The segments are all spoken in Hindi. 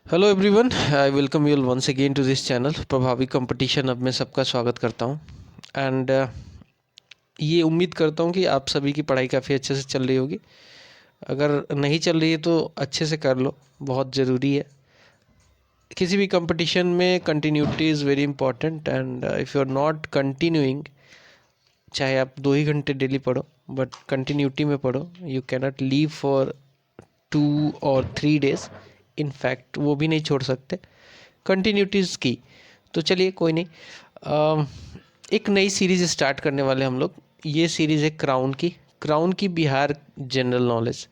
Hello everyone, I welcome you once again to this channel Prabhavi competition. अब मैं सबका स्वागत करता हूं एंड ये उम्मीद करता हूं कि आप सभी की पढ़ाई काफ़ी अच्छे से चल रही होगी। अगर नहीं चल रही है तो अच्छे से कर लो, बहुत ज़रूरी है। किसी भी कंपटीशन में continuity is very important and if you are not continuing, चाहे आप 2 ही घंटे डेली पढ़ो बट कंटिन्यूटी में पढ़ो। यू कैनॉट लीव फॉर 2 और 3 डेज, इनफैक्ट वो भी नहीं छोड़ सकते। कंटिन्यूटीज की तो चलिए कोई नहीं। एक नई सीरीज स्टार्ट करने वाले हम लोग। ये सीरीज है क्राउन की बिहार जनरल नॉलेज।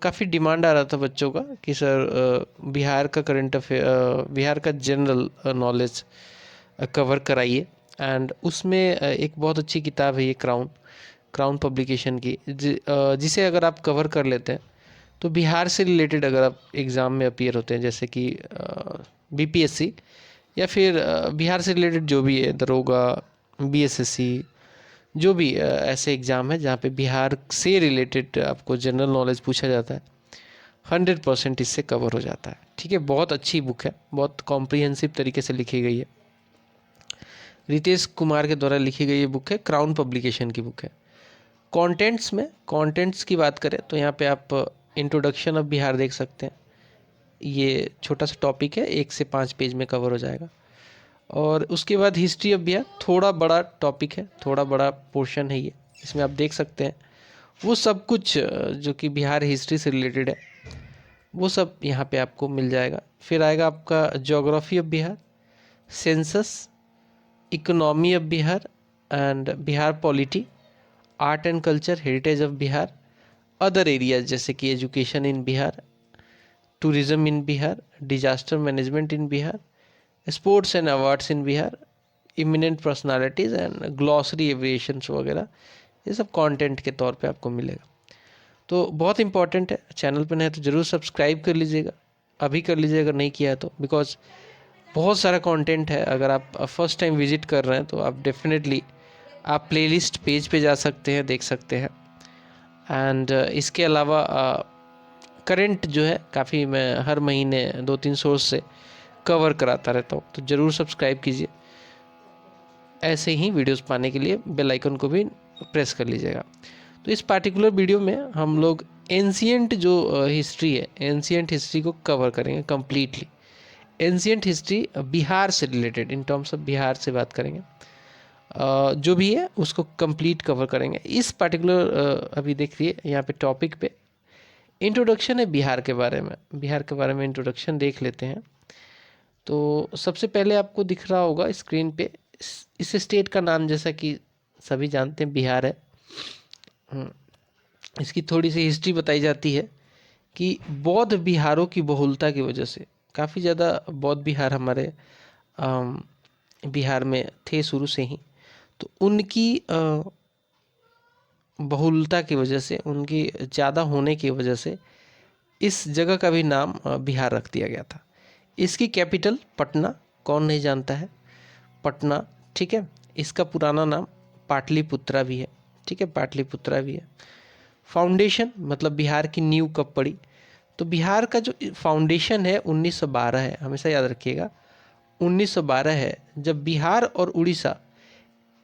काफ़ी डिमांड आ रहा था बच्चों का कि सर बिहार का करंट अफेयर, बिहार का जनरल नॉलेज कवर कराइए। एंड उसमें एक बहुत अच्छी किताब है ये क्राउन पब्लिकेशन की, जिसे अगर आप कवर कर लेते हैं तो बिहार से रिलेटेड अगर आप एग्ज़ाम में अपीयर होते हैं, जैसे कि बीपीएससी या फिर बिहार से रिलेटेड जो भी है, दरोगा, बीएसएससी, जो भी ऐसे एग्ज़ाम है जहाँ पे बिहार से रिलेटेड आपको जनरल नॉलेज पूछा जाता है, 100% इससे कवर हो जाता है। ठीक है, बहुत अच्छी बुक है, बहुत कॉम्प्रिहेंसिव तरीके से लिखी गई है। रितेश कुमार के द्वारा लिखी गई ये बुक है, क्राउन पब्लिकेशन की बुक है। कंटेंट्स की बात करें तो यहाँ पे आप इंट्रोडक्शन ऑफ बिहार देख सकते हैं। ये छोटा सा टॉपिक है, 1 से 5 पेज में कवर हो जाएगा। और उसके बाद हिस्ट्री ऑफ बिहार, थोड़ा बड़ा टॉपिक है, थोड़ा बड़ा पोर्शन है ये। इसमें आप देख सकते हैं वो सब कुछ जो कि बिहार हिस्ट्री से रिलेटेड है, वो सब यहाँ पे आपको मिल जाएगा। फिर आएगा आपका geography of Bihar, census, economy of Bihar and Bihar polity, art and culture, heritage of Bihar, other areas जैसे कि education in Bihar, tourism in Bihar, disaster management in Bihar, sports and awards in Bihar, eminent personalities and glossary abbreviations वगैरह, ये सब कंटेंट के तौर पे आपको मिलेगा। तो बहुत इंपॉर्टेंट है। चैनल पे नहीं तो ज़रूर सब्सक्राइब कर लीजिएगा, अभी कर लीजिएगा अगर नहीं किया है तो, बिकॉज बहुत सारा कंटेंट है। अगर आप फर्स्ट टाइम विजिट कर रहे हैं तो आप डेफिनेटली आप प्लेलिस्ट पेज पे जा सकते हैं, देख सकते हैं। एंड इसके अलावा करंट जो है काफ़ी, मैं हर महीने 2-3 सोर्स से कवर कराता रहता हूँ, तो ज़रूर सब्सक्राइब कीजिए। ऐसे ही वीडियोस पाने के लिए बेल आइकन को भी प्रेस कर लीजिएगा। तो इस पार्टिकुलर वीडियो में हम लोग एंशियंट जो हिस्ट्री है, एंशियंट हिस्ट्री को कवर करेंगे कम्प्लीटली। एंशियंट हिस्ट्री बिहार से related, in terms of Bihar से बात करेंगे। जो भी है उसको कंप्लीट कवर करेंगे इस पार्टिकुलर। अभी देखिए यहाँ पे टॉपिक पे इंट्रोडक्शन है बिहार के बारे में। बिहार के बारे में इंट्रोडक्शन देख लेते हैं। तो सबसे पहले आपको दिख रहा होगा स्क्रीन पे, इस स्टेट का नाम जैसा कि सभी जानते हैं बिहार है। इसकी थोड़ी सी हिस्ट्री बताई जाती है कि बौद्ध बिहारों की बहुलता की वजह से, काफ़ी ज़्यादा बौद्ध बिहार हमारे बिहार में थे शुरू से ही, तो उनकी बहुलता की वजह से, उनकी ज़्यादा होने की वजह से इस जगह का भी नाम बिहार रख दिया गया था। इसकी कैपिटल पटना, कौन नहीं जानता है पटना, ठीक है। इसका पुराना नाम पाटलिपुत्रा भी है, ठीक है, पाटलिपुत्रा भी है। फाउंडेशन मतलब बिहार की नींव कब पड़ी, तो बिहार का जो फाउंडेशन है 1912 है, हमेशा याद रखिएगा 1912 है, जब बिहार और उड़ीसा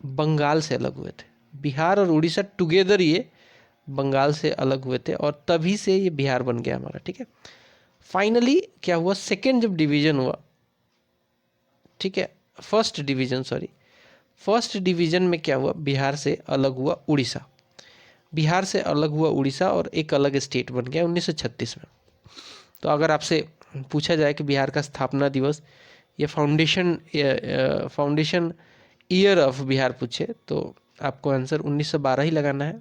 बंगाल से अलग हुए थे। बिहार और उड़ीसा टुगेदर ये बंगाल से अलग हुए थे और तभी से ये बिहार बन गया हमारा, ठीक है। फाइनली क्या हुआ, सेकेंड जब डिवीजन हुआ, ठीक है, फर्स्ट डिवीजन में क्या हुआ, बिहार से अलग हुआ उड़ीसा। बिहार से अलग हुआ उड़ीसा और एक अलग स्टेट बन गया 1936 में। तो अगर आपसे पूछा जाए कि बिहार का स्थापना दिवस या फाउंडेशन ईयर ऑफ बिहार पूछे, तो आपको आंसर 1912 ही लगाना है।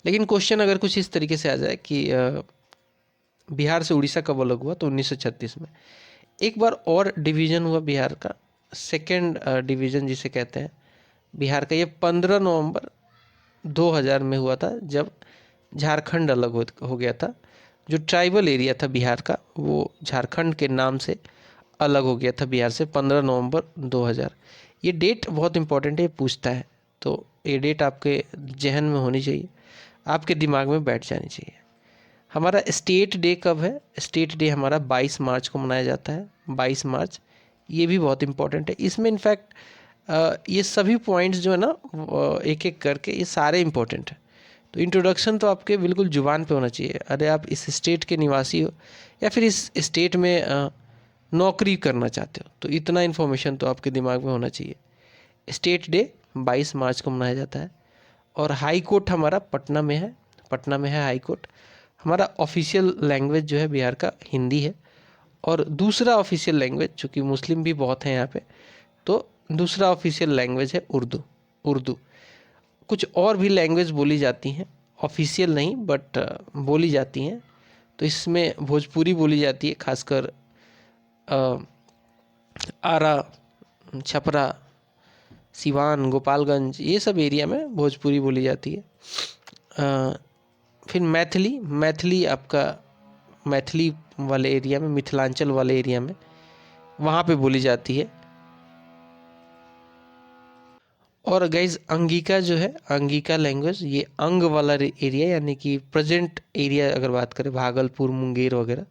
लेकिन क्वेश्चन अगर कुछ इस तरीके से आ जाए कि बिहार से उड़ीसा कब अलग हुआ, तो 1936 में। एक बार और डिवीज़न हुआ बिहार का, सेकेंड डिवीज़न जिसे कहते हैं बिहार का, ये 15 नवंबर 2000 में हुआ था, जब झारखंड अलग हो गया था। जो ट्राइबल एरिया था बिहार का, वो झारखंड के नाम से अलग हो गया था बिहार से, 15 नवंबर 2000। ये डेट बहुत इंपॉर्टेंट है, ये पूछता है, तो ये डेट आपके जहन में होनी चाहिए, आपके दिमाग में बैठ जानी चाहिए। हमारा स्टेट डे कब है? स्टेट डे हमारा 22 मार्च को मनाया जाता है, 22 मार्च। ये भी बहुत इम्पोर्टेंट है। इसमें इनफैक्ट ये सभी पॉइंट्स जो है ना एक एक करके ये सारे इम्पोर्टेंट है। तो इंट्रोडक्शन तो आपके बिल्कुल जुबान पे होना चाहिए। अरे आप इस स्टेट के निवासी हो या फिर इस स्टेट में नौकरी करना चाहते हो, तो इतना इन्फॉर्मेशन तो आपके दिमाग में होना चाहिए। स्टेट डे 22 मार्च को मनाया जाता है। और हाई कोर्ट हमारा पटना में है, पटना में है हाई कोर्ट। हमारा ऑफिशियल लैंग्वेज जो है बिहार का हिंदी है। और दूसरा ऑफिशियल लैंग्वेज, चूँकि मुस्लिम भी बहुत हैं यहाँ पे, तो दूसरा ऑफिशियल लैंग्वेज है उर्दू। उर्दू। कुछ और भी लैंग्वेज बोली जाती हैं, ऑफिशियल नहीं बट बोली जाती हैं। तो इसमें भोजपुरी बोली जाती है, खासकर आरा, छपरा, सिवान, गोपालगंज, ये सब एरिया में भोजपुरी बोली जाती है। फिर मैथिली, मैथिली आपका मैथिली वाले एरिया में, मिथिलांचल वाले एरिया में वहाँ पे बोली जाती है। और गाइज अंगिका जो है, अंगिका लैंग्वेज, ये अंग वाला एरिया, यानी कि प्रेजेंट एरिया अगर बात करें भागलपुर, मुंगेर वगैरह,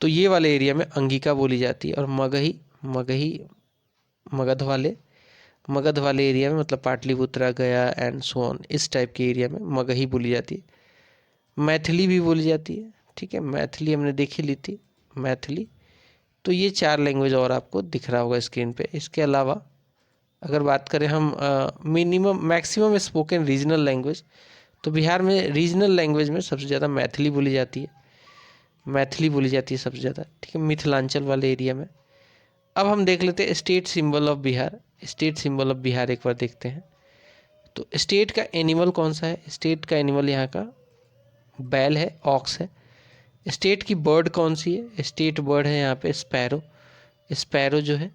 तो ये वाले एरिया में अंगिका बोली जाती है। और मगही, मगही मगध वाले एरिया में, मतलब पाटलिपुत्रा, गया एंड सो ऑन, इस टाइप के एरिया में मगही बोली जाती है। मैथिली भी बोली जाती है, ठीक है, मैथिली हमने देख ही ली थी, मैथिली। तो ये 4 लैंग्वेज और आपको दिख रहा होगा स्क्रीन पे। इसके अलावा अगर बात करें हम minimum maximum spoken regional language, तो बिहार में रीजनल लैंग्वेज में सबसे ज़्यादा मैथिली बोली जाती है, मैथिली बोली जाती है सबसे ज़्यादा, ठीक है, मिथिलांचल वाले एरिया में। अब हम देख लेते हैं state symbol of Bihar. State symbol of Bihar एक बार देखते हैं। तो स्टेट का एनिमल कौन सा है? स्टेट का एनिमल यहाँ का बैल है, ऑक्स है। स्टेट की बर्ड कौन सी है? स्टेट बर्ड है यहाँ पे स्पैरो। स्पैरो जो है,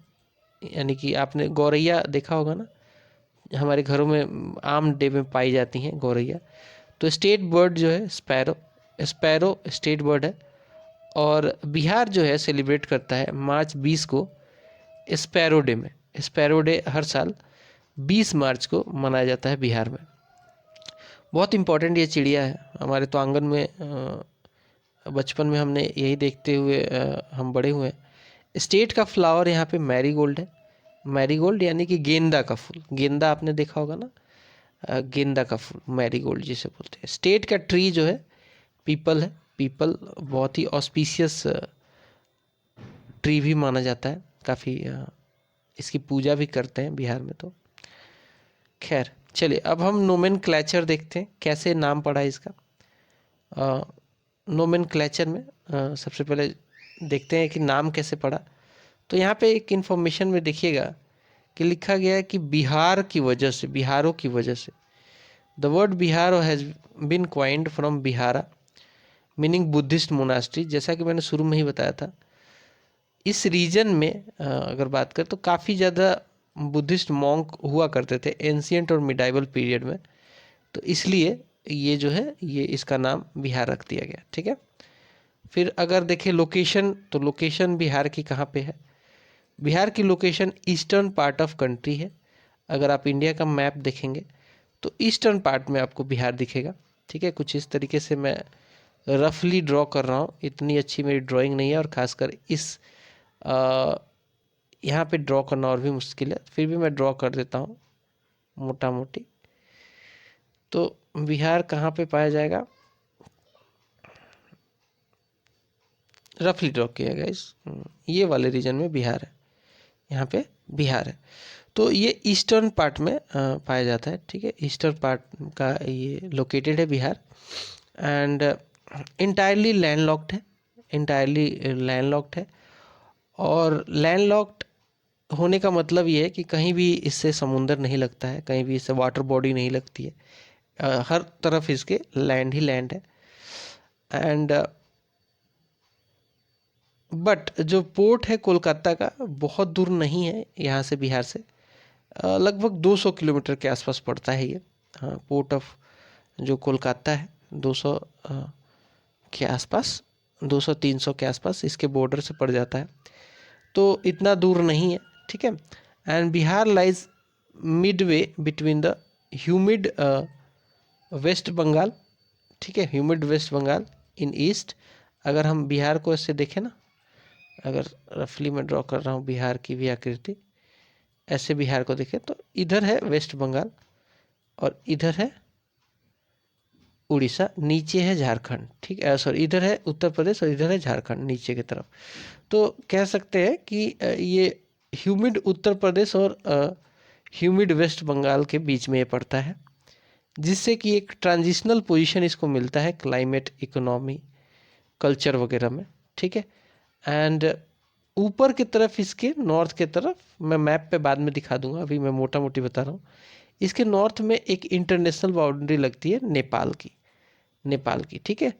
यानी कि आपने गौरैया देखा होगा ना, हमारे घरों में आम डे में पाई जाती हैं गौरैया। तो स्टेट बर्ड जो है स्पैरो, स्पैरो स्टेट बर्ड है। और बिहार जो है सेलिब्रेट करता है मार्च 20 को स्पैरो डे में। स्पैरो डे हर साल 20 मार्च को मनाया जाता है बिहार में। बहुत इम्पोर्टेंट ये चिड़िया है हमारे तो आंगन में। बचपन में हमने यही देखते हुए हम बड़े हुए हैं। स्टेट का फ्लावर यहाँ पे मैरीगोल्ड है। मैरीगोल्ड यानी कि गेंदा का फूल, गेंदा आपने देखा होगा ना, गेंदा का फूल मैरीगोल्ड जिसे बोलते हैं। स्टेट का ट्री जो है पीपल है। पीपल बहुत ही ऑस्पिशियस ट्री भी माना जाता है, काफ़ी इसकी पूजा भी करते हैं बिहार में। तो खैर चलिए, अब हम नोमेनक्लेचर देखते हैं, कैसे नाम पड़ा है इसका। नोमेनक्लेचर में सबसे पहले देखते हैं कि नाम कैसे पड़ा। तो यहाँ पे एक इन्फॉर्मेशन में देखिएगा कि लिखा गया है कि बिहार की वजह से, बिहारों की वजह से, the word Bihar has been coined from Bihara meaning Buddhist monastery. जैसा कि मैंने शुरू में ही बताया था, इस रीजन में अगर बात करें तो काफ़ी ज़्यादा बुद्धिस्ट मॉन्क हुआ करते थे एंशियंट और मिडाइवल पीरियड में। तो इसलिए ये जो है ये इसका नाम बिहार रख दिया गया, ठीक है। फिर अगर देखें लोकेशन, तो लोकेशन बिहार की कहाँ पे है? बिहार की location eastern part of country है। अगर आप इंडिया का मैप देखेंगे तो ईस्टर्न पार्ट में आपको बिहार दिखेगा, ठीक है। कुछ इस तरीके से मैं रफली ड्रॉ कर रहा हूँ, इतनी अच्छी मेरी ड्राइंग नहीं है, और ख़ासकर इस यहाँ पे ड्रॉ करना और भी मुश्किल है, फिर भी मैं ड्रॉ कर देता हूँ मोटा मोटी। तो बिहार कहाँ पे पाया जाएगा, रफली ड्रॉ किया गया इस ये वाले रीजन में बिहार है, यहाँ पे बिहार है। तो ये ईस्टर्न पार्ट में पाया जाता है, ठीक है। ईस्टर्न पार्ट का ये लोकेटेड है बिहार। एंड इंटायरली लैंडलॉक्ड है, इंटायरली लैंडलॉक्ड है। और लैंडलॉक्ड होने का मतलब ये है कि कहीं भी इससे समुंदर नहीं लगता है, कहीं भी इससे वाटर बॉडी नहीं लगती है, हर तरफ इसके लैंड ही लैंड है। एंड बट जो पोर्ट है कोलकाता का बहुत दूर नहीं है यहाँ से, बिहार से लगभग 200 किलोमीटर के आसपास पड़ता है ये। पोर्ट ऑफ जो कोलकाता है 200 के आसपास, 200-300 के आसपास इसके बॉर्डर से पड़ जाता है, तो इतना दूर नहीं है, ठीक है। And Bihar lies midway between the humid West Bengal, ठीक है, humid West Bengal, in east. अगर हम बिहार को ऐसे देखें ना, अगर रफली मैं ड्रॉ कर रहा हूँ बिहार की भी आकृति, ऐसे बिहार को देखें तो इधर है वेस्ट बंगाल और इधर है उड़ीसा, नीचे है झारखंड, ठीक है, सॉरी इधर है उत्तर प्रदेश और इधर है झारखंड नीचे की तरफ। तो कह सकते हैं कि ये ह्यूमिड उत्तर प्रदेश और ह्यूमिड वेस्ट बंगाल के बीच में ये पड़ता है, जिससे कि एक ट्रांजिशनल पोजीशन इसको मिलता है क्लाइमेट, इकोनॉमी, कल्चर वगैरह में, ठीक है। एंड ऊपर की तरफ इसके नॉर्थ की तरफ, मैं मैप पे बाद में दिखा दूंगा, अभी मैं मोटा मोटी बता रहा हूँ, इसके नॉर्थ में एक इंटरनेशनल बाउंड्री लगती है नेपाल की, ठीक है।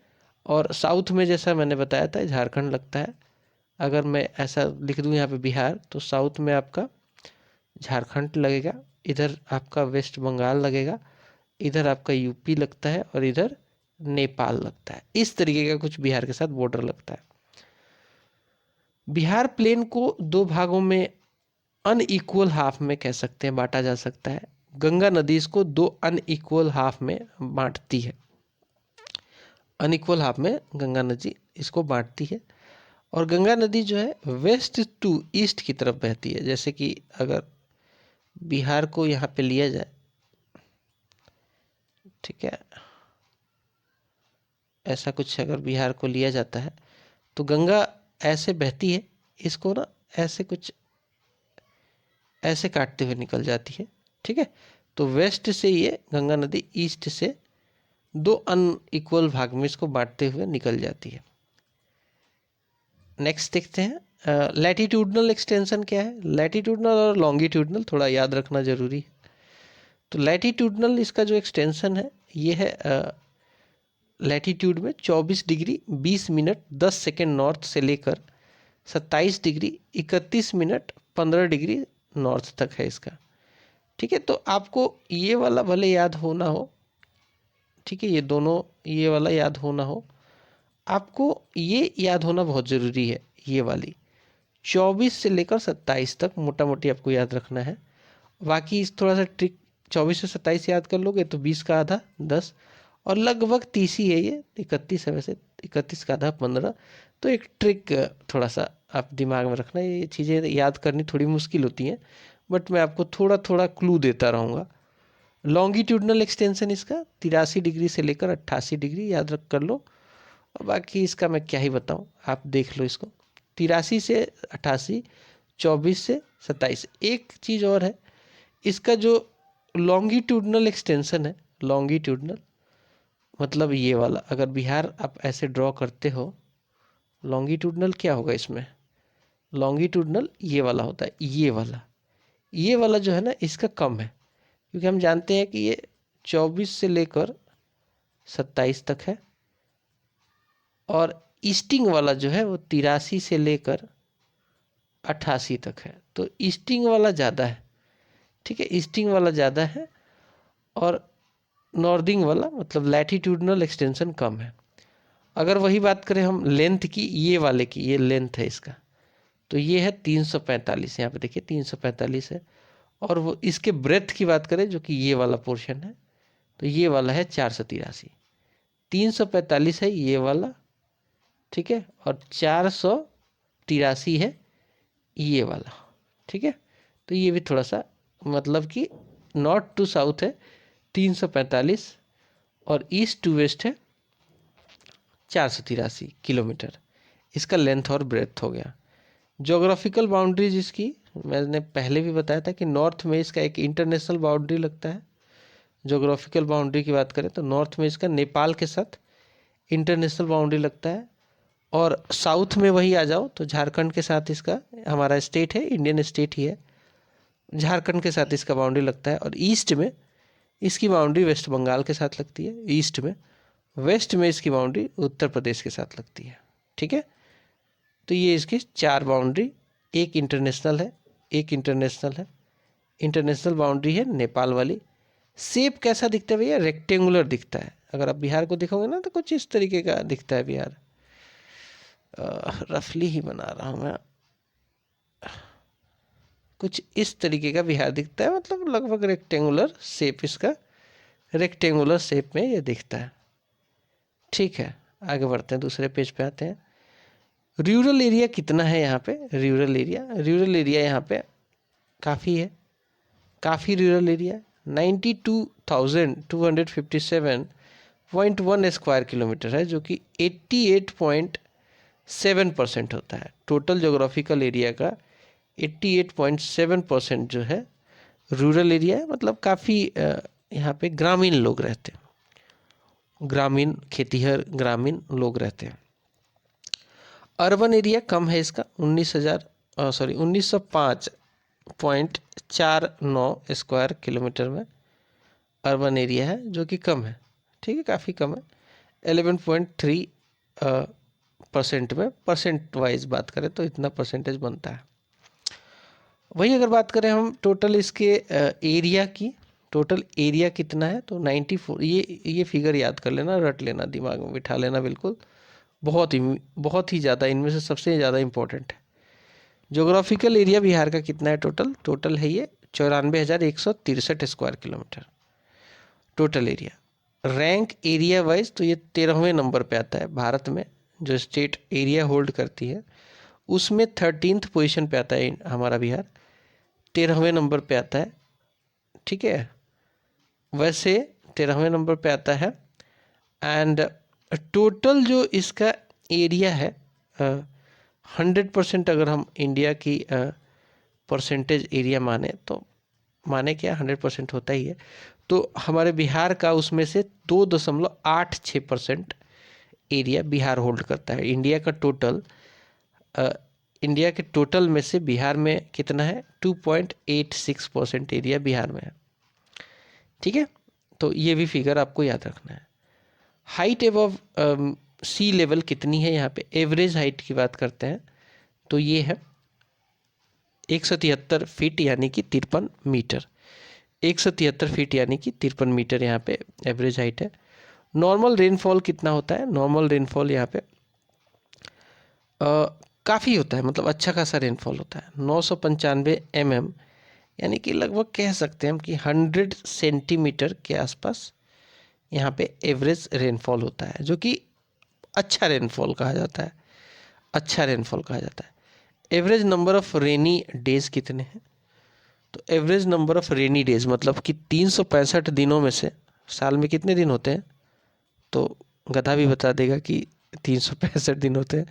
और साउथ में जैसा मैंने बताया था झारखंड लगता है। अगर मैं ऐसा लिख दूं यहाँ पे बिहार, तो साउथ में आपका झारखंड लगेगा, इधर आपका वेस्ट बंगाल लगेगा, इधर आपका यूपी लगता है और इधर नेपाल लगता है। इस तरीके का कुछ बिहार के साथ बॉर्डर लगता है। बिहार प्लेन को दो भागों में अनइक्वल हाफ में कह सकते हैं बांटा जा सकता है। गंगा नदी इसको दो अनइक्वल हाफ में बांटती है, अनइक्वल हाफ में गंगा नदी इसको बांटती है। और गंगा नदी जो है वेस्ट टू ईस्ट की तरफ बहती है। जैसे कि अगर बिहार को यहाँ पे लिया जाए, ठीक है, ऐसा कुछ अगर बिहार को लिया जाता है तो गंगा ऐसे बहती है, इसको ना ऐसे कुछ ऐसे काटते हुए निकल जाती है, ठीक है। तो वेस्ट से ये गंगा नदी ईस्ट से दो अनइक्वल भाग में इसको बांटते हुए निकल जाती है। नेक्स्ट देखते हैं लैटिट्यूडनल एक्सटेंशन क्या है। लैटिट्यूडनल और लॉन्गिट्यूडनल थोड़ा याद रखना जरूरी है। तो लैटिट्यूडनल इसका जो एक्सटेंशन है ये है लैटिट्यूड में 24 डिग्री 20 मिनट 10 सेकेंड नॉर्थ से लेकर 27 डिग्री 31 मिनट 15 डिग्री नॉर्थ तक है इसका, ठीक है। तो आपको ये वाला भले याद हो ना हो, ठीक है, ये दोनों ये वाला याद हो ना हो, आपको ये याद होना बहुत ज़रूरी है। ये वाली 24 से लेकर 27 तक मोटा मोटी आपको याद रखना है। बाकी इस थोड़ा सा ट्रिक, 24 से 27 याद कर लोगे तो 20 का आधा 10 और लगभग 30 ही है, ये 31 है वैसे, 31 का आधा 15। तो एक ट्रिक थोड़ा सा आप दिमाग में रखना, ये चीज़ें याद करनी थोड़ी मुश्किल होती हैं, बट मैं आपको थोड़ा थोड़ा क्लू देता रहूँगा। लॉन्गिट्यूडनल एक्सटेंशन इसका 83 डिग्री से लेकर 88 डिग्री याद रख कर लो, और बाकी इसका मैं क्या ही बताऊं, आप देख लो इसको। 83 से 88, 24 से 27। एक चीज़ और है, इसका जो लॉन्गिट्यूडनल एक्सटेंशन है, लॉन्गिट्यूडनल मतलब ये वाला, अगर बिहार आप ऐसे ड्रॉ करते हो, लॉन्गिट्यूडनल क्या होगा इसमें, लॉन्गिट्यूडनल ये वाला होता है, ये वाला जो है ना इसका कम है, क्योंकि हम जानते हैं कि ये 24 से लेकर 27 तक है, और ईस्टिंग वाला जो है वो 83 से लेकर 88 तक है। तो ईस्टिंग वाला ज़्यादा है, ठीक है, ईस्टिंग वाला ज़्यादा है और नॉर्दिंग वाला मतलब लैटिट्यूडनल एक्सटेंशन कम है। अगर वही बात करें हम लेंथ की, ये वाले की, ये लेंथ है इसका, तो ये है 345, यहाँ पे देखिए 345 है। और वो इसके ब्रेथ की बात करें जो कि ये वाला पोर्शन है, तो ये वाला है 483। 345 है ये वाला, ठीक है, और 483 है ये वाला, ठीक है। तो ये भी थोड़ा सा मतलब कि नॉर्थ टू साउथ है 345 और ईस्ट टू वेस्ट है 483 किलोमीटर, इसका लेंथ और ब्रेथ हो गया। ज्योग्राफिकल बाउंड्रीज इसकी मैंने पहले भी बताया था कि नॉर्थ में इसका एक इंटरनेशनल बाउंड्री लगता है। ज्योग्राफिकल बाउंड्री की बात करें तो नॉर्थ में इसका नेपाल के साथ इंटरनेशनल बाउंड्री लगता है, और साउथ में वही आ जाओ तो झारखंड के साथ इसका, हमारा स्टेट है, इंडियन स्टेट ही है, झारखंड के साथ इसका बाउंड्री लगता है। और ईस्ट में इसकी बाउंड्री वेस्ट बंगाल के साथ लगती है, ईस्ट में। वेस्ट में इसकी बाउंड्री उत्तर प्रदेश के साथ लगती है, ठीक है। तो ये इसकी 4 बाउंड्री, एक इंटरनेशनल है, एक इंटरनेशनल है, इंटरनेशनल बाउंड्री है नेपाल वाली। शेप कैसा दिखता है भैया, रेक्टेंगुलर दिखता है। अगर आप बिहार को देखोगे ना तो कुछ इस तरीके का दिखता है बिहार, रफली ही बना रहा हूँ मैं, कुछ इस तरीके का बिहार दिखता है, मतलब लगभग रेक्टेंगुलर शेप, इसका रेक्टेंगुलर शेप में ये दिखता है, ठीक है। आगे बढ़ते हैं, दूसरे पेज पे आते हैं। रूरल एरिया कितना है यहाँ पे? रूरल एरिया यहाँ पे काफ़ी है, काफ़ी रूरल एरिया 92,257.1 स्क्वायर किलोमीटर है, जो कि 88.7% होता है। टोटल जोग्राफिकल एरिया का 88.7% जो है रूरल एरिया है, मतलब काफ़ी यहाँ पे ग्रामीण लोग रहते हैं, ग्रामीण खेतीहर ग्रामीण लोग रहते हैं। अर्बन एरिया कम है इसका 1905.49 स्क्वायर किलोमीटर में अर्बन एरिया है, जो कि कम है, ठीक है, काफ़ी कम है। 11.3% में परसेंट वाइज बात करें तो इतना परसेंटेज बनता है। वही अगर बात करें हम टोटल इसके एरिया की, टोटल एरिया कितना है तो 94, ये फिगर याद कर लेना, रट लेना, दिमाग में बिठा लेना, बिल्कुल बहुत ही ज़्यादा, इनमें से सबसे ज़्यादा इम्पोर्टेंट है। जोग्राफिकल एरिया बिहार का कितना है? टोटल है ये 94,163 square kilometre total area. Rank area wise तो ये 13वें नंबर पे आता है भारत में, जो स्टेट एरिया होल्ड करती है उसमें 13th पोजीशन पे आता है हमारा बिहार, 13वें नंबर पे आता है, ठीक है, वैसे 13वें नंबर पे आता है। एंड टोटल जो इसका एरिया है 100% अगर हम इंडिया की परसेंटेज एरिया माने तो, माने क्या 100% होता ही है, तो हमारे बिहार का उसमें से 2.86% एरिया बिहार होल्ड करता है। इंडिया के टोटल में से बिहार में कितना है? 2.86% एरिया बिहार में है, ठीक है, तो ये भी फिगर आपको याद रखना है। हाइट एबव सी लेवल कितनी है? यहाँ पे एवरेज हाइट की बात करते हैं तो ये है 173 फीट यानी कि 53 मीटर, 173 फीट यानी कि 53 मीटर यहाँ पे एवरेज हाइट है। नॉर्मल रेनफॉल कितना होता है? नॉर्मल रेनफॉल यहाँ पे काफ़ी होता है, मतलब अच्छा खासा रेनफॉल होता है, 995 mm, यानी कि लगभग कह सकते हैं हम कि 100 सेंटीमीटर के आसपास यहाँ पे एवरेज रेनफॉल होता है, जो कि अच्छा रेनफॉल कहा जाता है, अच्छा रेनफॉल कहा जाता है। Average number of rainy days कितने हैं? तो average number of rainy days मतलब कि 365 दिनों में से साल में कितने दिन होते हैं? तो गधा भी बता देगा कि 365 दिन होते हैं,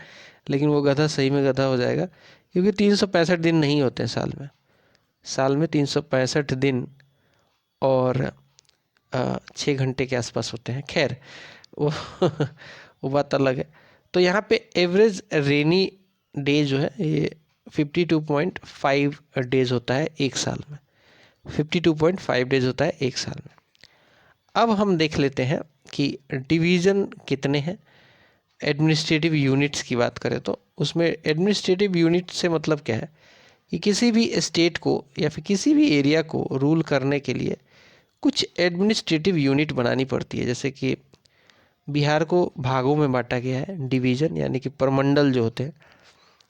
लेकिन वो गधा सही में गधा हो जाएगा, क्योंकि 365 दिन नहीं होते हैं साल में 365 दिन और 6 घंटे के आसपास होते हैं। खैर वो वो बात अलग है। तो यहाँ पे एवरेज रेनी डे जो है ये 52.5 डेज होता है एक साल में, 52.5 डेज होता है एक साल में। अब हम देख लेते हैं कि डिवीज़न कितने हैं। एडमिनिस्ट्रेटिव यूनिट्स की बात करें तो उसमें एडमिनिस्ट्रेटिव यूनिट से मतलब क्या है कि किसी भी स्टेट को या फिर किसी भी एरिया को रूल करने के लिए कुछ एडमिनिस्ट्रेटिव यूनिट बनानी पड़ती है। जैसे कि बिहार को भागों में बांटा गया है, डिवीज़न यानी कि प्रमंडल जो होते हैं,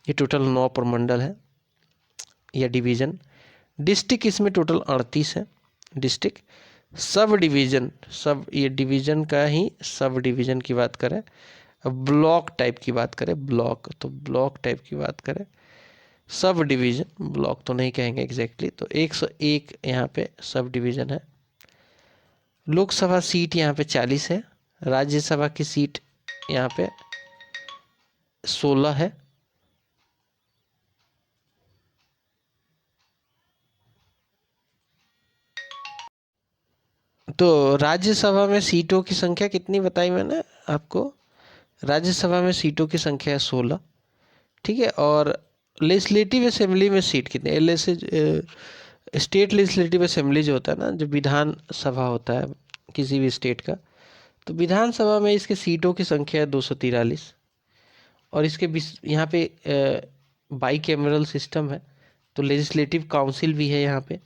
ये टोटल 9 प्रमंडल है या डिवीज़न। डिस्ट्रिक्ट इसमें टोटल 38 है डिस्ट्रिक्ट। सब डिवीज़न, सब ये डिवीज़न का ही सब डिवीज़न की बात करें, ब्लॉक टाइप की बात करें, ब्लॉक तो ब्लॉक टाइप की बात करें, सब डिवीज़न, ब्लॉक तो नहीं कहेंगे एग्जैक्टली, तो 101 यहाँ पे सब डिवीज़न है। लोकसभा सीट यहाँ पे 40 है, राज्यसभा की सीट यहाँ पे 16 है। तो राज्यसभा में सीटों की संख्या कितनी बताई मैंने आपको? राज्यसभा में सीटों की संख्या है 16, ठीक है। और लेजिस्लेटिव असेंबली में सीट कितनी? स्टेट लेजिस्लेटिव असेंबली जो होता है ना, जो विधान सभा होता है किसी भी स्टेट का, तो विधानसभा में इसके सीटों की संख्या है 243। और इसके यहाँ पे बाई कैमरल सिस्टम है, तो लेजिस्लेटिव काउंसिल भी है यहाँ पे,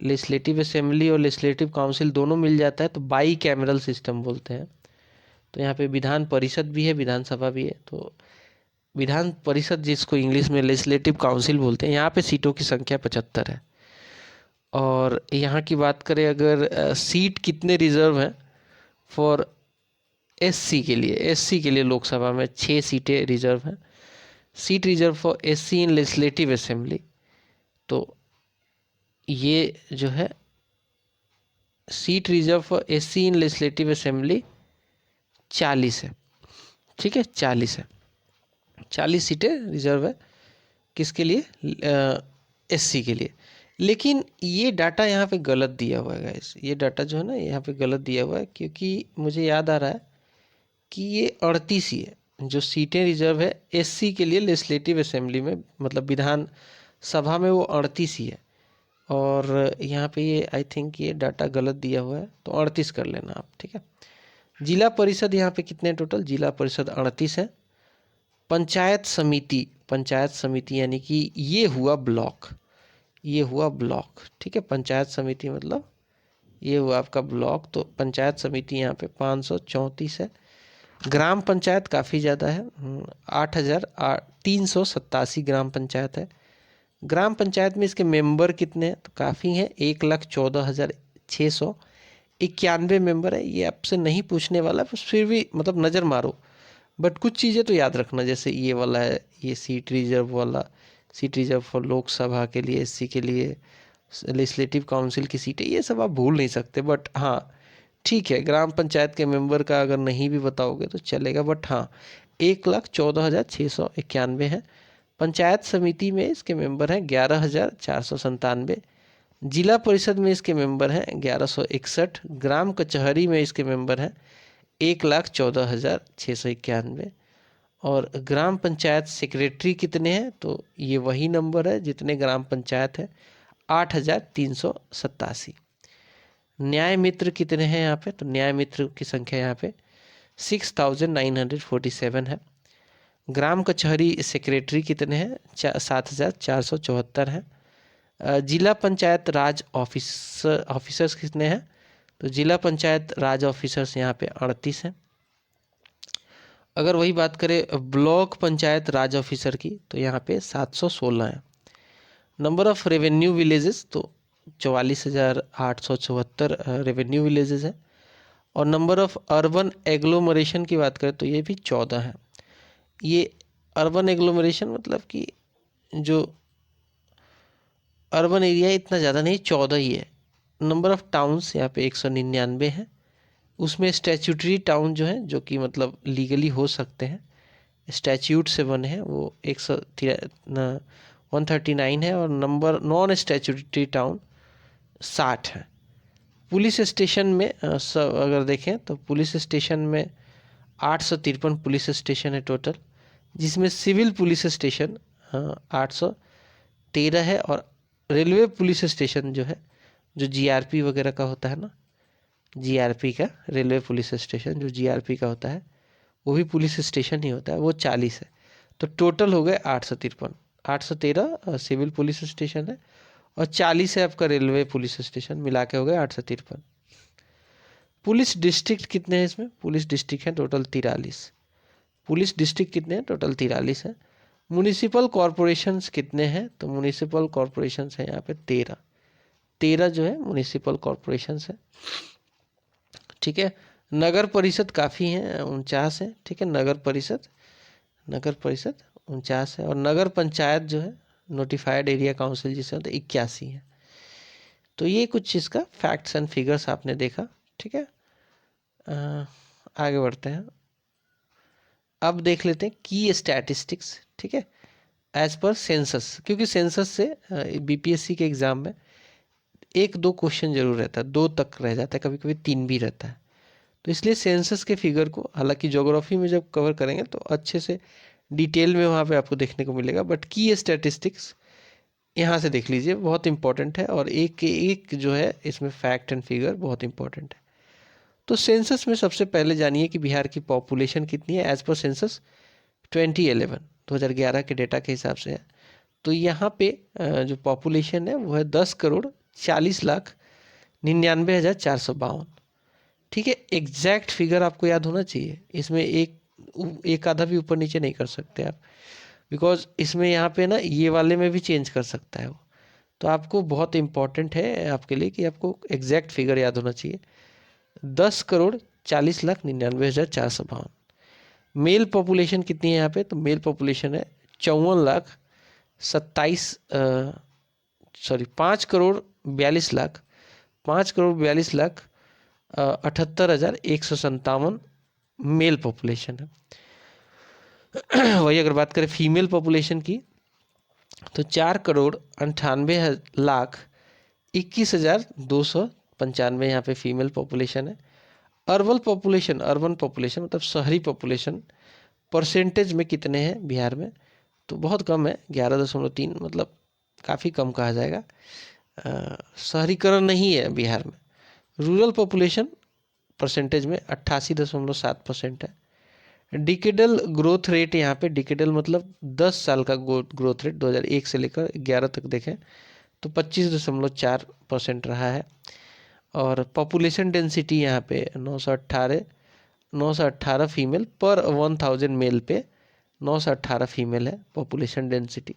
लेजिस्लेटिव असेंबली और लेजिस्लेटिव काउंसिल दोनों मिल जाता है तो बाई कैमरल सिस्टम बोलते हैं। तो यहाँ पे विधान परिषद भी है, विधानसभा भी है, तो विधान परिषद जिसको इंग्लिश में लेजिस्लेटिव काउंसिल बोलते हैं, यहाँ पे सीटों की संख्या 75 है। और यहाँ की बात करें अगर सीट कितने रिजर्व हैं फॉर एससी के लिए लोकसभा में 6 सीटें रिजर्व हैं। Seat reserve for SC in legislative assembly, तो ये जो है seat reserve for SC in legislative assembly 40 है। ठीक है, 40 है, 40 सीटें रिजर्व है किसके लिए, एससी के लिए। लेकिन ये डाटा यहाँ पे गलत दिया हुआ है गाइस, ये डाटा जो है ना यहाँ पे गलत दिया हुआ है, क्योंकि मुझे याद आ रहा है कि ये 38 ही है जो सीटें रिजर्व है एससी के लिए लेजिस्लेटिव असेंबली में, मतलब विधान सभा में वो 38 ही है। और यहाँ पे ये आई थिंक ये डाटा गलत दिया हुआ है, तो 38 कर लेना आप। ठीक है, जिला परिषद यहाँ पे कितने टोटल, जिला परिषद 38 है। पंचायत समिति यानी कि ये हुआ ब्लॉक, ये हुआ ब्लॉक। ठीक है, पंचायत समिति मतलब ये हुआ आपका ब्लॉक, तो पंचायत समिति यहाँ पे 534 है। ग्राम पंचायत काफ़ी ज़्यादा है, 8,387 ग्राम पंचायत है। ग्राम पंचायत में इसके मेंबर कितने हैं, तो काफ़ी हैं, 1,14,691 मेंबर है। ये आपसे नहीं पूछने वाला, फिर भी मतलब नज़र मारो, बट कुछ चीज़ें तो याद रखना, जैसे ये वाला है, ये सीट रिजर्व वाला, सीट रिजर्व फॉर लोकसभा के लिए, एससी के लिए, लेजिस्लेटिव काउंसिल की सीटें, ये सब आप भूल नहीं सकते। बट हाँ ठीक है, ग्राम पंचायत के मेंबर का अगर नहीं भी बताओगे तो चलेगा, बट हाँ 1,14,691 है। पंचायत समिति में इसके मेंबर हैं 11,497। जिला परिषद में इसके मेंबर हैं 1161। ग्राम कचहरी में इसके मेंबर हैं 1,14,691। और ग्राम पंचायत सेक्रेटरी कितने हैं, तो ये वही नंबर है जितने ग्राम पंचायत है, 8,387। न्याय मित्र कितने हैं यहाँ पे, तो न्याय मित्र की संख्या यहाँ पे 6,947 है। ग्राम कचहरी सेक्रेटरी कितने हैं, 7,474 हैं। जिला पंचायत राज ऑफिसर्स कितने हैं, तो जिला पंचायत राज ऑफिसर्स यहाँ पे 38 हैं। अगर वही बात करें ब्लॉक पंचायत राज ऑफिसर की, तो यहाँ पे 716 है। नंबर ऑफ रेवेन्यू विलेजेस, तो 44,874 रेवेन्यू विलेजेस है। और नंबर ऑफ अर्बन एग्लोमरेशन की बात करें तो ये भी 14 है। ये अर्बन एग्लोमरेशन मतलब कि जो अर्बन एरिया इतना ज़्यादा नहीं, 14 ही है। नंबर ऑफ टाउन्स यहाँ पे 199 है। उसमें स्टैच्यूटरी टाउन जो है, जो कि मतलब लीगली हो सकते हैं, स्टैच्यूट से बने हैं, वो 139 है। और नंबर नॉन स्टैच्यूटरी टाउन 60 है। पुलिस स्टेशन में अगर देखें तो पुलिस स्टेशन में 853 पुलिस स्टेशन है टोटल, जिसमें सिविल पुलिस स्टेशन 813 है। और रेलवे पुलिस स्टेशन जो है, जो जीआरपी वगैरह का होता है ना, जीआरपी का रेलवे पुलिस स्टेशन जो जीआरपी का होता है, वो भी पुलिस स्टेशन ही होता है, वो 40 है। तो टोटल हो गए 853, 813 सिविल पुलिस स्टेशन है और 40 है आपका रेलवे पुलिस स्टेशन, मिला के हो गए 853। पुलिस डिस्ट्रिक्ट कितने हैं इसमें, पुलिस डिस्ट्रिक्ट हैं टोटल 43। पुलिस डिस्ट्रिक्ट कितने हैं, टोटल 43 है। म्युनिसिपल कॉरपोरेशंस कितने हैं, तो म्युनिसिपल कॉरपोरेशंस हैं यहाँ पे 13 जो है म्युनिसिपल कॉरपोरेशंस है। ठीक है, नगर परिषद काफ़ी हैं, 49 है। ठीक है, नगर परिषद 49 है। और नगर पंचायत जो है नोटिफाइड एरिया काउंसिल जिसे होता है 81 है। तो ये कुछ इसका फैक्ट्स एंड फिगर्स आपने देखा। ठीक है, आगे बढ़ते हैं। अब देख लेते हैं की स्टैटिस्टिक्स। ठीक है, एज पर सेंसस, क्योंकि सेंसस से बीपीएससी के एग्ज़ाम में 1-2 क्वेश्चन जरूर रहता है, 2 तक रह जाता है, कभी कभी 3 भी रहता है। तो इसलिए सेंसस के फिगर को, हालांकि ज्योग्राफी में जब कवर करेंगे तो अच्छे से डिटेल में वहाँ पे आपको देखने को मिलेगा, बट की स्टैटिस्टिक्स यहाँ से देख लीजिए, बहुत इंपॉर्टेंट है। और एक जो है इसमें फैक्ट एंड फिगर बहुत इंपॉर्टेंट है। तो सेंसस में सबसे पहले जानिए कि बिहार की पॉपुलेशन कितनी है एज पर सेंसस 2011 के डेटा के हिसाब से है। तो यहाँ पे जो पॉपुलेशन है वो है 10,40,99,452। ठीक है, एग्जैक्ट फिगर आपको याद होना चाहिए, इसमें एक आधा भी ऊपर नीचे नहीं कर सकते आप, बिकॉज इसमें यहाँ पे ना ये वाले में भी चेंज कर सकता है वो। तो आपको बहुत इंपॉर्टेंट है आपके लिए कि आपको एग्जैक्ट फिगर याद होना चाहिए। 40,99,452। मेल पॉपुलेशन कितनी है यहाँ पे, तो मेल पॉपुलेशन है 5,42,42,00,000 5,42,78,157 मेल पॉपुलेशन है। वही अगर बात करें फीमेल पॉपुलेशन की, तो 4,98,21,295 यहाँ पे फीमेल पॉपुलेशन है। अर्बन पॉपुलेशन मतलब शहरी पॉपुलेशन परसेंटेज में कितने हैं बिहार में, तो बहुत कम है, 11.3, मतलब काफ़ी कम कहा जाएगा। शहरीकरण नहीं है बिहार में। रूरल पॉपुलेशन परसेंटेज में 88.7% है। डिकेडल ग्रोथ रेट यहाँ पे, डिकेडल मतलब 10 साल का ग्रोथ रेट 2001 से लेकर 11 तक देखें तो 25.4% रहा है। और पॉपुलेशन डेंसिटी यहाँ पे 918 फीमेल पर 1000 मेल पे 918 फीमेल है population density.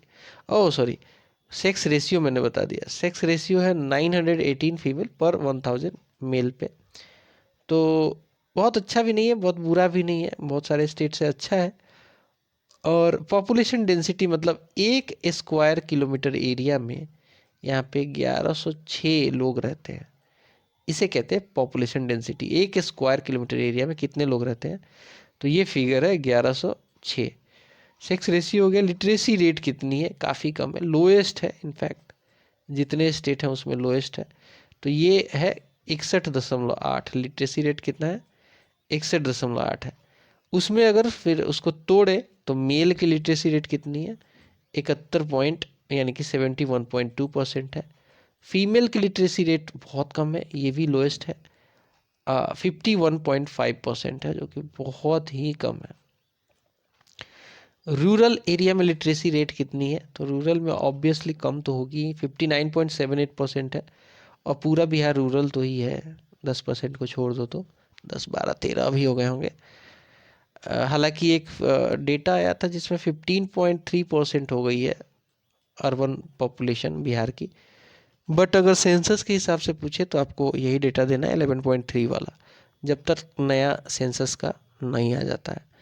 Oh sorry, sex ratio मैंने बता दिया, सेक्स रेशियो है 918 फीमेल पर 1000 मेल पे। तो बहुत अच्छा भी नहीं है, बहुत बुरा भी नहीं है, बहुत सारे स्टेट से अच्छा है। और पॉपुलेशन डेंसिटी मतलब 1 स्क्वायर किलोमीटर एरिया में यहाँ पे 1106 लोग रहते हैं, इसे कहते हैं population density. 1 square kilometre area में कितने लोग रहते हैं, तो ये फिगर है 1106। सेक्स रेशियो हो गया। लिटरेसी रेट कितनी है, काफ़ी कम है, लोएस्ट है, इनफैक्ट जितने स्टेट हैं उसमें लोएस्ट है। तो ये है 61.8। लिटरेसी रेट कितना है, 61.8 है। उसमें अगर फिर उसको तोड़े तो मेल की लिटरेसी रेट कितनी है, 71% है। फीमेल की लिटरेसी रेट बहुत कम है, ये भी लोएस्ट है, 51.5% है, जो कि बहुत ही कम है। रूरल एरिया में लिटरेसी रेट कितनी है, तो रूरल में ऑब्वियसली कम तो होगी, 59.78% है। और पूरा बिहार रूरल तो ही है, 10% को छोड़ दो तो 10, 12, 13 भी हो गए होंगे। हालांकि एक डेटा आया था जिसमें 15.3% हो गई है अर्बन पॉपुलेशन बिहार की। बट अगर सेंसस के हिसाब से पूछे तो आपको यही डेटा देना है 11.3 वाला, जब तक नया सेंसस का नहीं आ जाता है।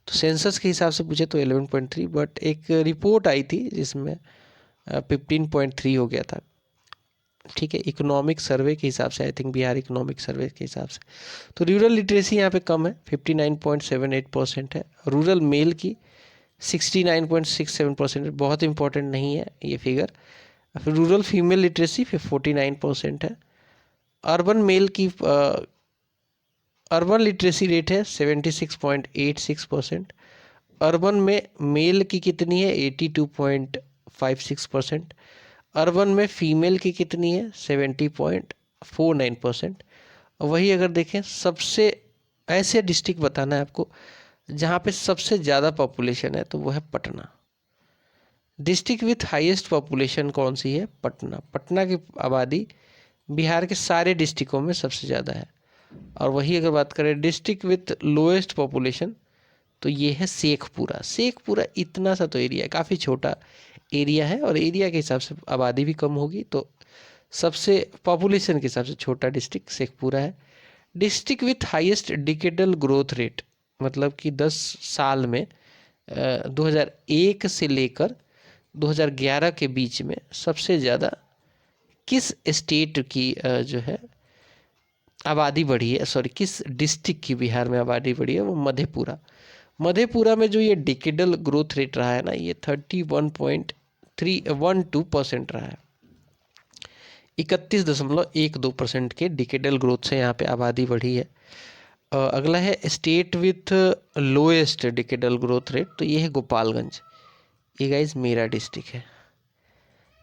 तो सेंसस के हिसाब से पूछे तो 11.3, बट एक रिपोर्ट आई थी जिसमें 15.3 हो गया था। ठीक है, इकोनॉमिक सर्वे के हिसाब से, I think Bihar economic survey के हिसाब से। तो रूरल लिटरेसी यहाँ पे कम है, 59.78% है। रूरल मेल की 69.67%, बहुत इंपॉर्टेंट नहीं है ये फिगर। फिर रूरल फीमेल लिटरेसी फिर 49% है। अर्बन मेल की अर्बन लिटरेसी रेट है 76.86%। अर्बन में मेल की कितनी है, 82.56%। अर्बन में फीमेल की कितनी है, 70.49%। वही अगर देखें, सबसे ऐसे डिस्ट्रिक्ट बताना है आपको जहाँ पे सबसे ज़्यादा पॉपुलेशन है, तो वो है Patna. District with highest population कौन सी है, पटना। पटना की आबादी बिहार के सारे डिस्ट्रिक्टों में सबसे ज़्यादा है। और वही अगर बात करें डिस्ट्रिक्ट विथ लोएस्ट पॉपुलेशन, तो ये है शेखपुरा। शेखपुरा इतना सा तो एरिया है, काफ़ी छोटा एरिया है, और एरिया के हिसाब से आबादी भी कम होगी, तो सबसे पॉपुलेशन के हिसाब से छोटा डिस्ट्रिक्ट शेखपुरा है। District with highest decadal growth rate मतलब कि 10 साल में 2001 से लेकर 2011 के बीच में सबसे ज़्यादा किस स्टेट की जो है आबादी बढ़ी है, सॉरी किस डिस्ट्रिक्ट की बिहार में आबादी बढ़ी है, वो मधेपुरा। मधेपुरा में जो ये डिकेडल ग्रोथ रेट रहा है ना, ये 31.312% रहा है। 31.12% के डिकेडल ग्रोथ से यहाँ पे आबादी बढ़ी है। अगला है state with lowest decadal growth rate, तो ये है गोपालगंज। ये गाइस मेरा डिस्ट्रिक्ट है।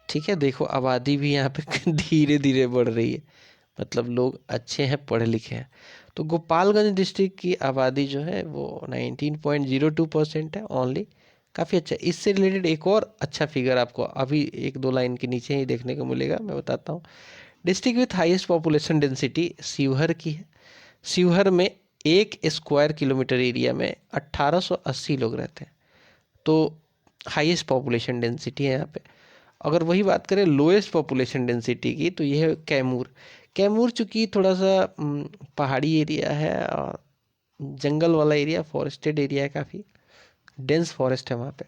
ठीक है, देखो आबादी भी यहाँ पे धीरे धीरे बढ़ रही है, मतलब लोग अच्छे हैं, पढ़े लिखे हैं। तो गोपालगंज डिस्ट्रिक्ट की आबादी जो है वो 19.02% है ओनली, काफ़ी अच्छा। इससे रिलेटेड एक और अच्छा फिगर आपको अभी 1-2 लाइन के नीचे ही देखने को मिलेगा, मैं बताता हूँ। District with highest population density Sheohar की है। शिवहर में 1 स्क्वायर किलोमीटर एरिया में 1880 लोग रहते हैं, तो हाईएस्ट पॉपुलेशन डेंसिटी है यहाँ पे। अगर वही बात करें लोएस्ट पॉपुलेशन डेंसिटी की, तो ये है कैमूर। कैमूर चूँकि थोड़ा सा पहाड़ी एरिया है और जंगल वाला एरिया, फॉरेस्टेड एरिया है, काफ़ी डेंस फॉरेस्ट है वहाँ पे,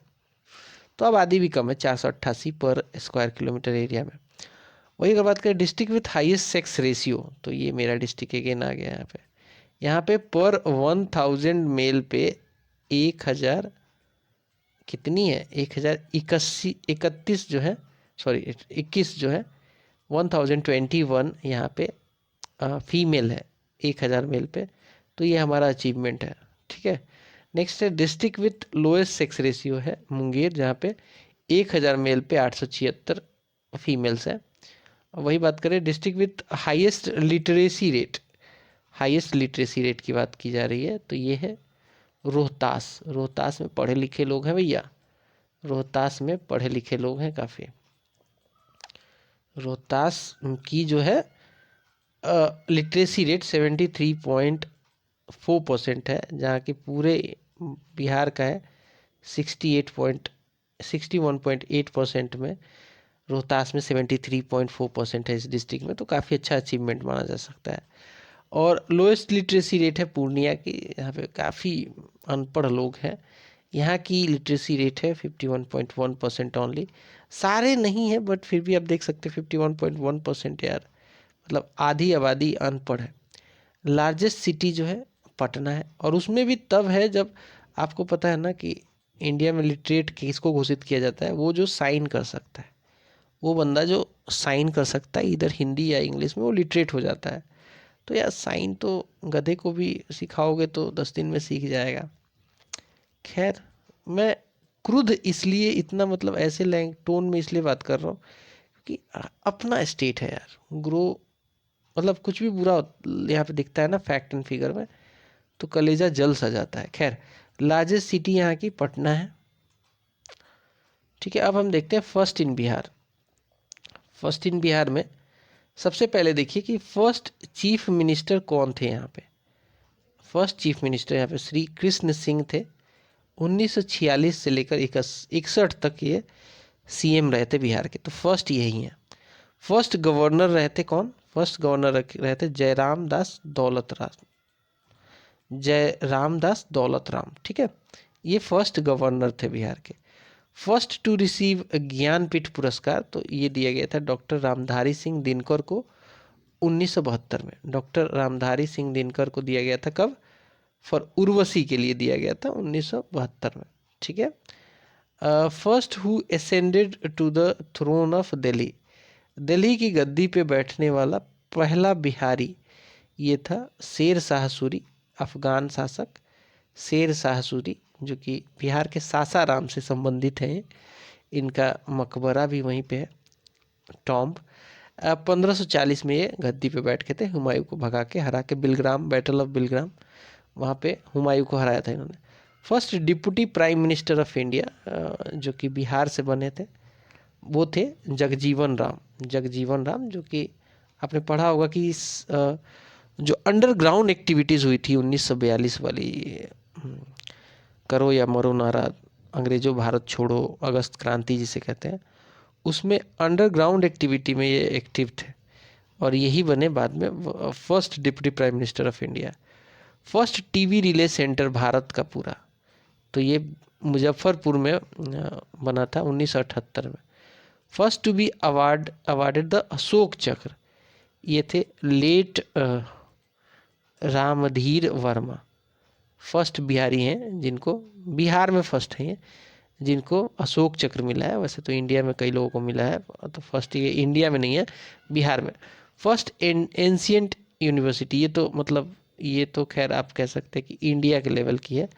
तो आबादी भी कम है, 488 पर स्क्वायर किलोमीटर एरिया में। वही अगर बात करें district with highest sex ratio, तो ये मेरा डिस्ट्रिक्ट अगेन आ गया यहाँ पे। यहाँ पे पर 1000 मेल पे 1000 कितनी है, 1031 जो है, सॉरी 21 जो है, 1021 यहाँ पे फीमेल है 1000 मेल पे, तो ये हमारा अचीवमेंट है। ठीक है, नेक्स्ट है district with lowest sex ratio है मुंगेर, जहाँ पे 1000 मेल पे 876 फीमेल्स है। वही बात करें district with highest literacy rate, highest literacy rate की बात की जा रही है, तो ये है रोहतास। रोहतास में पढ़े लिखे लोग हैं भैया, रोहतास में पढ़े लिखे लोग हैं काफ़ी। रोहतास की जो है लिटरेसी रेट 73.4% है, जहाँ की पूरे बिहार का है 61.8% में, रोहतास में 73.4% है इस डिस्ट्रिक्ट में, तो काफ़ी अच्छा अचीवमेंट माना जा सकता है। और लोएस्ट लिटरेसी रेट है पूर्णिया की, यहाँ पे काफ़ी अनपढ़ लोग हैं, यहाँ की लिटरेसी रेट है 51.1% ओनली। सारे नहीं है बट फिर भी आप देख सकते हैं 51.1% यार, मतलब आधी आबादी अनपढ़ है। लार्जेस्ट सिटी जो है पटना है, और उसमें भी तब है जब आपको पता है ना कि इंडिया में लिटरेट किसको घोषित किया जाता है, वो जो साइन कर सकता है, वो बंदा जो साइन कर सकता है इधर हिंदी या इंग्लिश में, वो लिटरेट हो जाता है। तो यार साइन तो गधे को भी सिखाओगे तो 10 दिन में सीख जाएगा। खैर, मैं क्रुद्ध इसलिए इतना मतलब ऐसे लैंग टोन में इसलिए बात कर रहा हूँ कि अपना स्टेट है यार, ग्रो मतलब कुछ भी बुरा यहाँ पे दिखता है ना फैक्ट एंड फिगर में, तो कलेजा जल सा जाता है। खैर, लार्जेस्ट सिटी यहाँ की पटना है। ठीक है, अब हम देखते हैं first in Bihar. First in Bihar में सबसे पहले देखिए कि फर्स्ट चीफ मिनिस्टर कौन थे यहाँ पे। फर्स्ट चीफ मिनिस्टर यहाँ पे श्री कृष्ण सिंह थे। 1946 से लेकर 61 तक ये सीएम रहे थे बिहार के, तो फर्स्ट यही हैं। फर्स्ट गवर्नर रहते कौन, फर्स्ट गवर्नर रहते जयराम दास दौलत राम, जयराम दास दौलत राम। ठीक है, ये फर्स्ट गवर्नर थे बिहार के। फर्स्ट टू रिसीव ज्ञानपीठ पुरस्कार, तो ये दिया गया था डॉक्टर रामधारी सिंह दिनकर को 1972 में। डॉक्टर रामधारी सिंह दिनकर को दिया गया था कब, फॉर उर्वशी के लिए दिया गया था 1972 में। ठीक है, first who ascended to the throne of Delhi, Delhi की गद्दी पे बैठने वाला पहला बिहारी ये था शेर शाह सूरी, अफगान शासक शेर शाह सूरी, जो कि बिहार के सासाराम से संबंधित हैं। इनका मकबरा भी वहीं पे है, टॉम्ब। 1540 में ये गद्दी पे बैठ के थे, हुमायूं को भगा के हरा के, बिलग्राम, बैटल ऑफ बिलग्राम, वहाँ पे हुमायूं को हराया था इन्होंने। First deputy prime minister of India जो कि बिहार से बने थे, वो थे जगजीवन राम। जगजीवन राम, जो कि आपने पढ़ा होगा कि जो अंडरग्राउंड एक्टिविटीज़ हुई थी 1942 वाली, करो या मरो नारा, अंग्रेजों भारत छोड़ो, अगस्त क्रांति जिसे कहते हैं, उसमें अंडरग्राउंड एक्टिविटी में ये एक्टिव थे, और यही बने बाद में first deputy prime minister of India. First TV relay centre Bharat का पूरा, तो ये मुजफ्फरपुर में बना था 1978 में। First to be awarded the Ashok Chakra, ये थे लेट रामधीर वर्मा। फर्स्ट बिहारी हैं जिनको, बिहार में फर्स्ट हैं ये, जिनको अशोक चक्र मिला है। वैसे तो इंडिया में कई लोगों को मिला है, तो फर्स्ट ये इंडिया में नहीं है, बिहार में। फर्स्ट एंशिएंट यूनिवर्सिटी, ये तो मतलब ये तो खैर आप कह सकते हैं कि इंडिया के लेवल की है,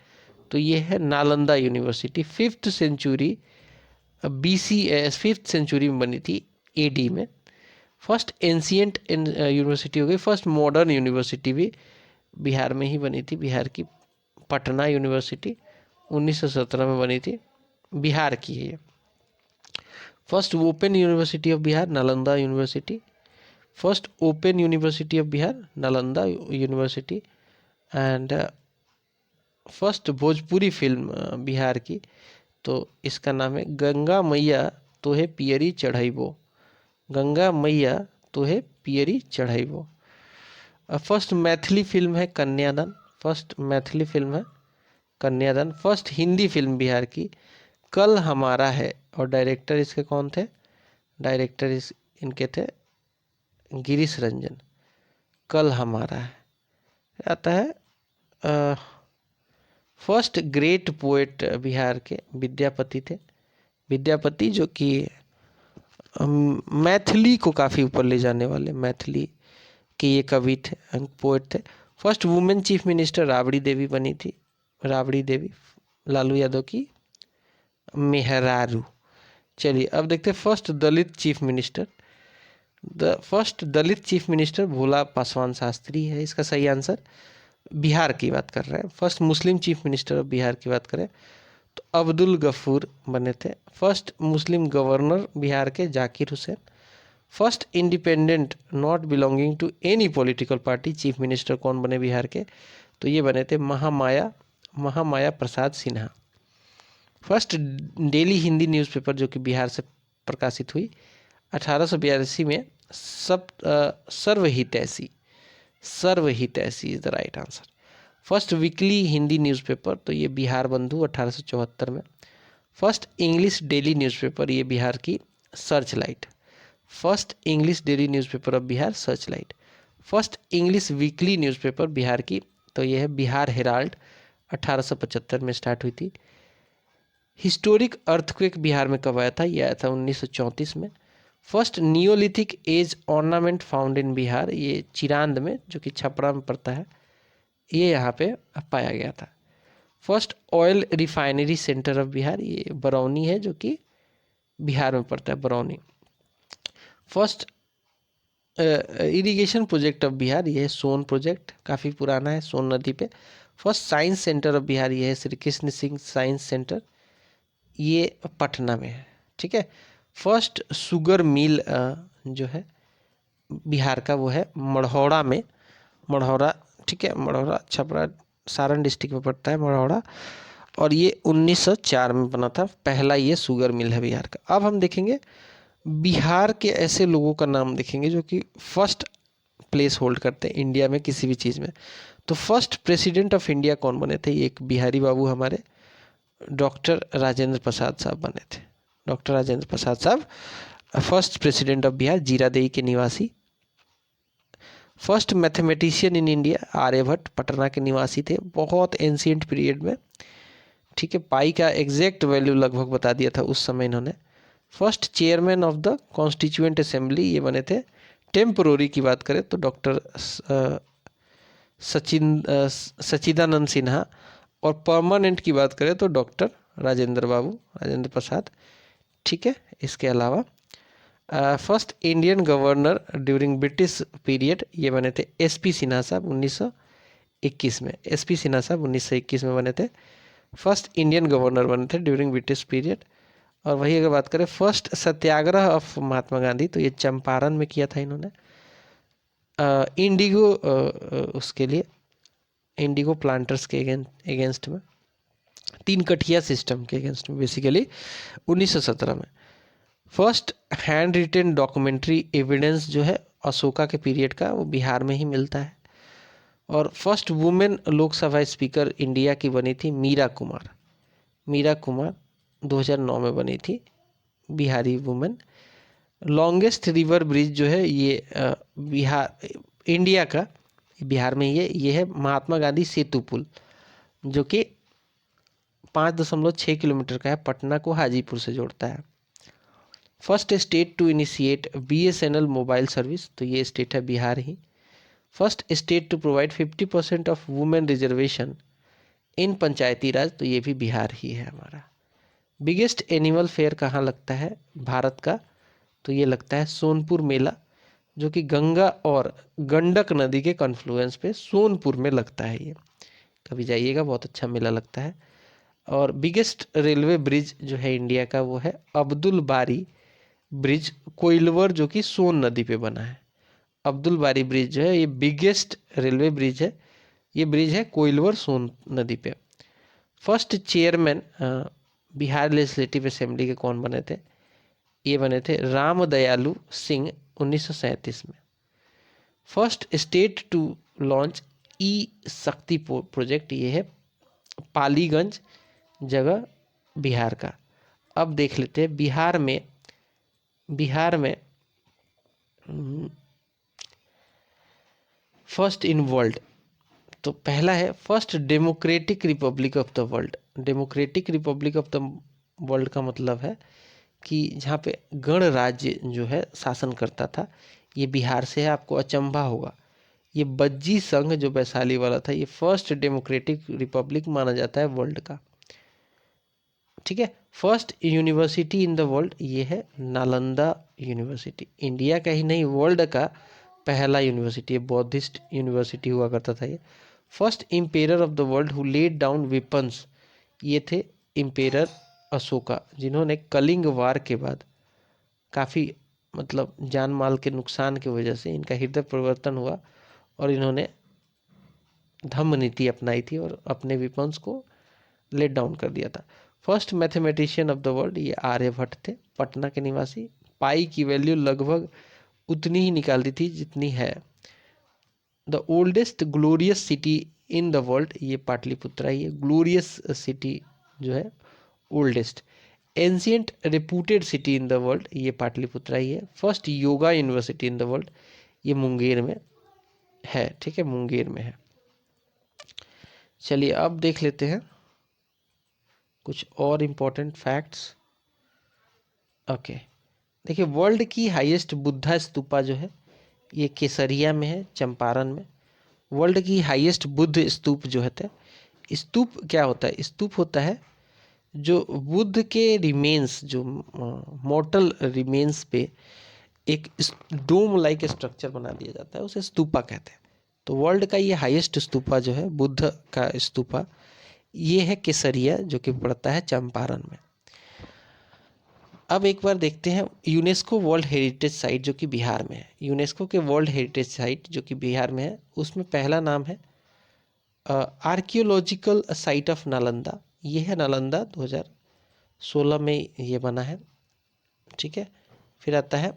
तो ये है Nalanda university. 5th century fifth century में बनी थी एडी में। फर्स्ट एंशिएंट यूनिवर्सिटी हो गई। फर्स्ट मॉडर्न यूनिवर्सिटी भी बिहार में ही बनी थी, बिहार की पटना यूनिवर्सिटी 1917 में बनी थी, बिहार की है ये। First open university of Bihar Nalanda university. First open university of Bihar Nalanda university. And first Bhojpuri film Bihar की, तो इसका नाम है गंगा मैया तोहे पियरी चढ़ाइबो। गंगा मैया तो है पियरी चढ़ाई वो। फर्स्ट मैथिली फिल्म है कन्यादान, फर्स्ट मैथिली फिल्म है कन्यादान। फर्स्ट हिंदी फिल्म बिहार की कल हमारा है, और डायरेक्टर इसके कौन थे? डायरेक्टर इनके थे गिरीश रंजन। कल हमारा है आता है। फर्स्ट ग्रेट पोएट बिहार के विद्यापति थे। विद्यापति जो कि मैथिली को काफ़ी ऊपर ले जाने वाले मैथिली के ये कवि थे, पोएट थे। First women chief minister Rabri Devi बनी थी, राबड़ी देवी, लालू यादव की मेहरारू। चलिए अब देखते हैं first Dalit chief minister. The first Dalit chief minister Bhola Paswan Shastri है इसका सही आंसर। बिहार की बात कर रहे हैं। First Muslim chief minister of Bihar की बात करें तो अब्दुल गफूर बने थे। फर्स्ट मुस्लिम गवर्नर बिहार के Zakir Hussain. First independent not belonging to any political party chief minister कौन बने बिहार के? तो ये बने थे Mahamaya Prasad Sinha. First daily Hindi newspaper जो कि बिहार से प्रकाशित हुई 1882 में Sarvahitaishi is the right answer. First weekly Hindi newspaper तो ये बिहार बंधु 1874 में। फर्स्ट इंग्लिश डेली न्यूज़पेपर ये बिहार की search light. First English daily newspaper of Bihar search light. First English weekly newspaper Bihar की तो ये है बिहार हेराल्ड 1875 में स्टार्ट हुई थी। हिस्टोरिक अर्थक्वेक बिहार में कब आया था? यह आया था 1934 में। First neolithic age ornament found in Bihar ये चिरांद में जो कि छपरा में पड़ता है, ये यहाँ पे पाया गया था। First oil refinery centre of Bihar ये बरौनी है जो कि बिहार में पड़ता है, Barauni. First irrigation project of Bihar ये है सोन प्रोजेक्ट, काफ़ी पुराना है, सोन नदी पे। First science centre of Bihar ये है श्री कृष्ण सिंह साइंस सेंटर, ये पटना में है, ठीक है। फर्स्ट शुगर मिल जो है बिहार का वो है मढ़ौरा में, मढ़ौरा, ठीक है, मढ़ौरा छपरा सारण डिस्ट्रिक्ट में पड़ता है मढ़ौरा, और ये 1904 में बना था पहला ये शुगर मिल है बिहार का। अब हम देखेंगे बिहार के ऐसे लोगों का नाम देखेंगे जो कि फर्स्ट प्लेस होल्ड करते हैं इंडिया में किसी भी चीज़ में। तो फर्स्ट प्रेसिडेंट ऑफ इंडिया कौन बने थे? एक बिहारी बाबू हमारे डॉक्टर राजेंद्र प्रसाद साहब बने थे। Doctor Rajendra Prasad sahab first president of Bihar, Ziradei के निवासी। First mathematician in India Aryabhata Patna के निवासी थे, बहुत एंशियंट पीरियड में, ठीक है। पाई का एग्जैक्ट वैल्यू लगभग बता दिया था उस समय इन्होंने। First chairman of the constituent assembly ये बने थे। टेम्परोरी की बात करें तो डॉक्टर सच्चिदानंद सिन्हा, और परमानेंट की बात करें तो डॉक्टर राजेंद्र प्रसाद, ठीक है। इसके अलावा first Indian governor during British period ये बने थे एसपी सिन्हा साहब 1921 में। एसपी सिन्हा साहब 1921 में बने थे, फर्स्ट इंडियन गवर्नर बने थे ड्यूरिंग ब्रिटिश पीरियड। और वही अगर बात करें first Satyagraha of Mahatma Gandhi तो ये चंपारण में किया था इन्होंने, इंडिगो उसके लिए, इंडिगो प्लांटर्स के अगेंस्ट में, तीन कठिया सिस्टम के अगेंस्ट में बेसिकली 1917 में। First hand retain documentary evidence जो है अशोका के पीरियड का वो बिहार में ही मिलता है। और first women Lok Sabha speaker India की बनी थी मीरा कुमार 2009 में बनी थी, Bihari women. Longest river bridge जो है ये बिहार इंडिया का बिहार में ये है महात्मा गांधी सेतु पुल जो कि 5.6 किलोमीटर का है, पटना को हाजीपुर से जोड़ता है। First state to initiate BSNL mobile service तो ये स्टेट है बिहार ही। First state to provide 50% of women reservation in Panchayati Raj तो ये भी बिहार ही है हमारा। बिगेस्ट एनिमल फेयर कहाँ लगता है भारत का? तो ये लगता है सोनपुर मेला जो कि गंगा और गंडक नदी के कन्फ्लुएंस पे सोनपुर में लगता है, ये कभी जाइएगा, बहुत अच्छा मेला लगता है। और बिगेस्ट रेलवे ब्रिज जो है इंडिया का वो है अब्दुल बारी ब्रिज कोइलवर जो कि सोन नदी पे बना है। अब्दुल बारी ब्रिज जो है ये बिगेस्ट रेलवे ब्रिज है, ये ब्रिज है कोइलवर सोन नदी पे। First chairman Bihar legislative assembly के कौन बने थे? ये बने थे राम दयालु सिंह 1937 में। फर्स्ट स्टेट टू लॉन्च ई शक्ति प्रोजेक्ट, ये है पालीगंज जगह बिहार का। अब देख लेते हैं बिहार में फर्स्ट इन वर्ल्ड, तो पहला है first democratic Republic of the world. Democratic Republic of the world का मतलब है कि जहाँ पे गणराज्य जो है शासन करता था, ये बिहार से है। आपको अचंभा होगा, ये बज्जी संघ जो वैशाली वाला था, ये फर्स्ट डेमोक्रेटिक रिपब्लिक माना जाता है वर्ल्ड का। ठीक है। First university in the world, ये है नालंदा यूनिवर्सिटी। इंडिया का ही नहीं, वर्ल्ड का पहला यूनिवर्सिटी है, बौद्धिस्ट यूनिवर्सिटी हुआ करता था ये। First emperor of the world who laid down weapons, ये थे इम्पेरर अशोका, जिन्होंने कलिंग वार के बाद काफ़ी मतलब जान माल के नुकसान की वजह से इनका हृदय परिवर्तन हुआ और इन्होंने धम्म नीति अपनाई थी और अपने वेपन्स को लेट डाउन कर दिया था। First mathematician of the world, ये आर्यभट्ट थे, पटना के निवासी। पाई की वैल्यू लगभग उतनी ही निकाल दी थी जितनी है। The oldest glorious city in the world, ये पाटलिपुत्रा ही है। ग्लोरियस सिटी जो है oldest. Ancient reputed city in the world, ये पाटलिपुत्रा ही है। First yoga university in the world, ये मुंगेर में है। ठीक है, मुंगेर में है। चलिए अब देख लेते हैं कुछ और इम्पोर्टेंट फैक्ट्स। ओके, देखिए वर्ल्ड की हाईएस्ट बुद्धा स्तूपा जो है ये केसरिया में है, चंपारण में। वर्ल्ड की हाईएस्ट बुद्ध स्तूप जो है, स्तूप क्या होता है? स्तूप होता है जो बुद्ध के रिमेन्स, जो मॉर्टल रिमेन्स पे एक डोम लाइक स्ट्रक्चर बना दिया जाता है, उसे स्तूपा कहते हैं। तो वर्ल्ड का ये हाईएस्ट स्तूपा जो है, बुद्ध का स्तूपा, ये है केसरिया, जो कि पड़ता है चंपारण में। अब एक बार देखते हैं यूनेस्को वर्ल्ड हेरिटेज साइट जो कि बिहार में है। यूनेस्को के वर्ल्ड हेरिटेज साइट जो कि बिहार में है, उसमें पहला नाम है आर्कियोलॉजिकल साइट ऑफ नालंदा। ये है नालंदा, 2016 में ये बना है। ठीक है, फिर आता है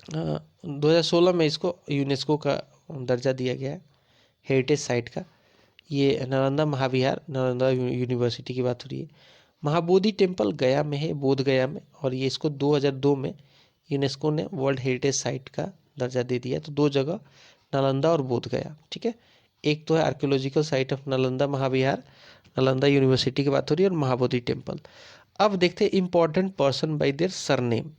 2016 में इसको यूनेस्को का दर्जा दिया गया है हेरिटेज साइट का। ये नालंदा महाविहार, नालंदा यूनिवर्सिटी की बात हो रही है। महाबोधि टेम्पल गया में है, बोध गया में, और ये इसको 2002 में यूनेस्को ने वर्ल्ड हेरिटेज साइट का दर्जा दे दिया। तो दो जगह, नालंदा और बोध गया। ठीक है, एक तो है archaeological site of Nalanda Mahavihara, Nalanda university की बात हो रही है, और महाबोधि टेम्पल। अब देखते हैं important person by there surname.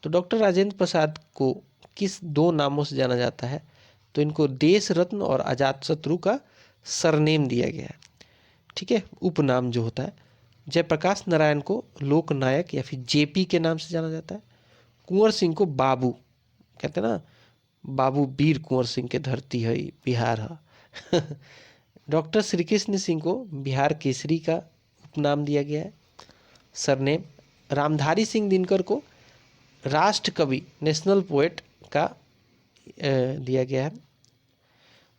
तो डॉक्टर राजेंद्र प्रसाद को किस दो नामों से जाना जाता है? तो इनको देश रत्न और अजातशत्रु का सरनेम दिया गया है। ठीक है, उपनाम जो होता है। जयप्रकाश नारायण को लोकनायक या फिर जेपी के नाम से जाना जाता है। कुंवर सिंह को बाबू कहते हैं ना, बाबू वीर कुंवर सिंह के धरती है बिहार है। डॉक्टर श्री कृष्ण सिंह को बिहार केसरी का उपनाम दिया गया है, सरनेम। रामधारी सिंह दिनकर को राष्ट्र कवि, नेशनल पोएट का दिया गया है।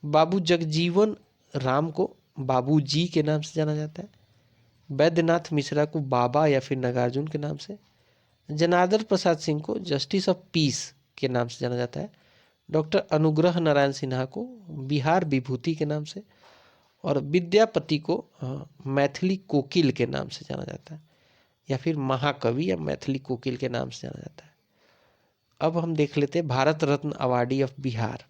बाबू जगजीवन राम को बाबू जी के नाम से जाना जाता है। वैद्यनाथ मिश्रा को बाबा या फिर नागार्जुन के नाम से। जनार्दन प्रसाद सिंह को जस्टिस ऑफ पीस के नाम से जाना जाता है। डॉक्टर अनुग्रह नारायण सिन्हा को बिहार विभूति के नाम से, और विद्यापति को मैथिली कोकिल के नाम से जाना जाता है, या फिर महाकवि या मैथिली कोकिल के नाम से जाना जाता है। अब हम देख लेते हैं भारत रत्न अवार्डी ऑफ बिहार।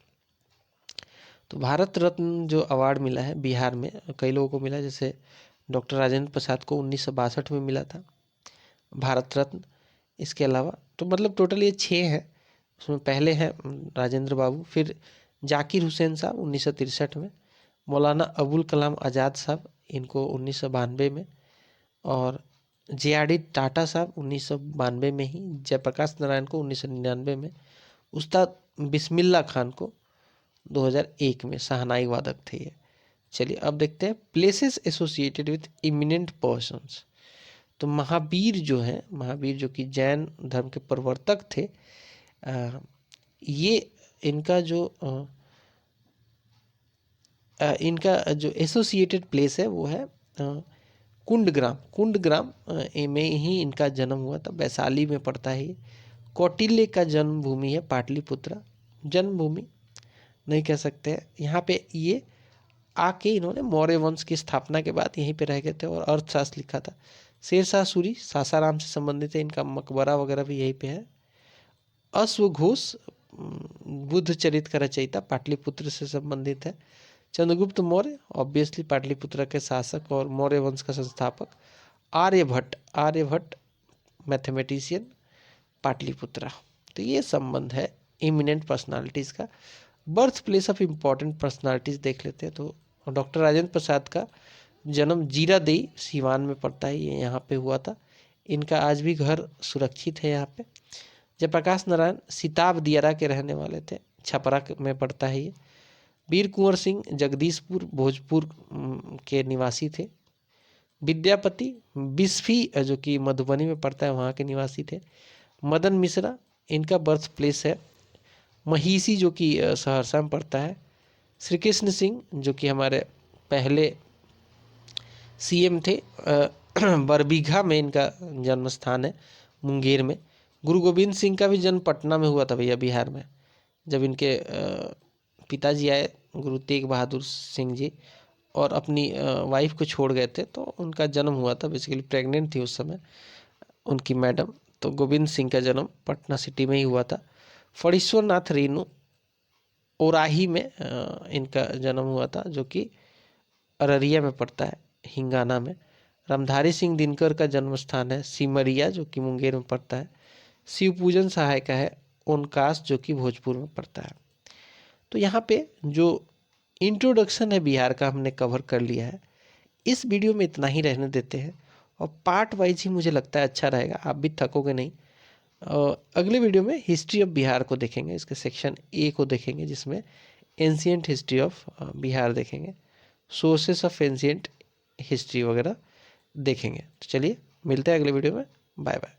तो भारत रत्न जो अवार्ड मिला है बिहार में, कई लोगों को मिला, जैसे डॉक्टर राजेंद्र प्रसाद को 1962 में मिला था भारत रत्न। इसके अलावा तो मतलब टोटल ये 6 हैं। उसमें पहले हैं राजेंद्र बाबू, फिर जाकिर हुसैन साहब 1963 में, मौलाना अबुल कलाम आज़ाद साहब, इनको 1992 में, और JRD टाटा साहब 1992 में ही, जयप्रकाश नारायण को 1999 में, उस्ताद बिस्मिल्लाह खान को 2001 में, शहनाई वादक थे ये। चलिए अब देखते हैं places associated with eminent persons. तो महावीर जो है, महावीर जो कि जैन धर्म के प्रवर्तक थे, ये इनका जो एसोसिएटेड प्लेस है वो है कुंडग्राम। कुंडग्राम में ही इनका जन्म हुआ था, वैशाली में पड़ता है ये कौटिल्य का जन्मभूमि है पाटलिपुत्र, जन्मभूमि नहीं कह सकते हैं। यहाँ पे ये आके इन्होंने मौर्य वंश की स्थापना के बाद यहीं पे रह गए थे और अर्थशास्त्र लिखा था। शेरशाह सूरी सासाराम से संबंधित है, इनका मकबरा वगैरह भी यहीं पे है। अश्वघोष बुद्ध चरित का रचयिता, पाटलिपुत्र से संबंधित है। चंद्रगुप्त मौर्य ऑब्वियसली पाटलिपुत्र के शासक और मौर्य वंश का संस्थापक। आर्यभट्ट मैथमेटिशियन, पाटलिपुत्र। तो ये संबंध है इमिनेंट पर्सनालिटीज़ का। Birth place of important personalities देख लेते हैं। तो डॉक्टर राजेंद्र प्रसाद का जन्म जीरादेई सीवान में पड़ता है, ये यहाँ पे हुआ था। इनका आज भी घर सुरक्षित है यहाँ पे। जयप्रकाश नारायण सिताब दियारा के रहने वाले थे, छपरा में पड़ता है ये। वीर कुंवर सिंह जगदीशपुर भोजपुर के निवासी थे। विद्यापति बिस्फी जो कि मधुबनी में पड़ता है वहाँ के निवासी थे। मदन मिश्रा, इनका बर्थ प्लेस है महिषी जो कि सहरसा में पड़ता है। श्री कृष्ण सिंह जो कि हमारे पहले सीएम थे, बरबीघा में इनका जन्म स्थान है, मुंगेर में। गुरु गोविंद सिंह का भी जन्म पटना में हुआ था भैया, बिहार में। जब इनके पिताजी आए गुरु तेग बहादुर सिंह जी और अपनी वाइफ को छोड़ गए थे, तो उनका जन्म हुआ था। बेसिकली प्रेग्नेंट थी उस समय उनकी मैडम, तो गोविंद सिंह का जन्म पटना सिटी में ही हुआ था। फणीश्वर नाथ रेणु ओराही में इनका जन्म हुआ था, जो कि अररिया में पड़ता है, हिंगाना में। रामधारी सिंह दिनकर का जन्म स्थान है सिमरिया, जो कि मुंगेर में पड़ता है। शिवपूजन सहाय का है ओनकास, जो कि भोजपुर में पड़ता है। तो यहाँ पे जो इंट्रोडक्शन है बिहार का हमने कवर कर लिया है। इस वीडियो में इतना ही रहने देते हैं और पार्ट वाइज ही मुझे लगता है अच्छा रहेगा, आप भी थकोगे नहीं। अगले वीडियो में हिस्ट्री ऑफ बिहार को देखेंगे, इसके सेक्शन ए को देखेंगे, जिसमें एंशियंट हिस्ट्री ऑफ बिहार देखेंगे, सोर्सेस ऑफ एंशियंट हिस्ट्री वगैरह देखेंगे। तो चलिए मिलते हैं अगले वीडियो में, बाय बाय।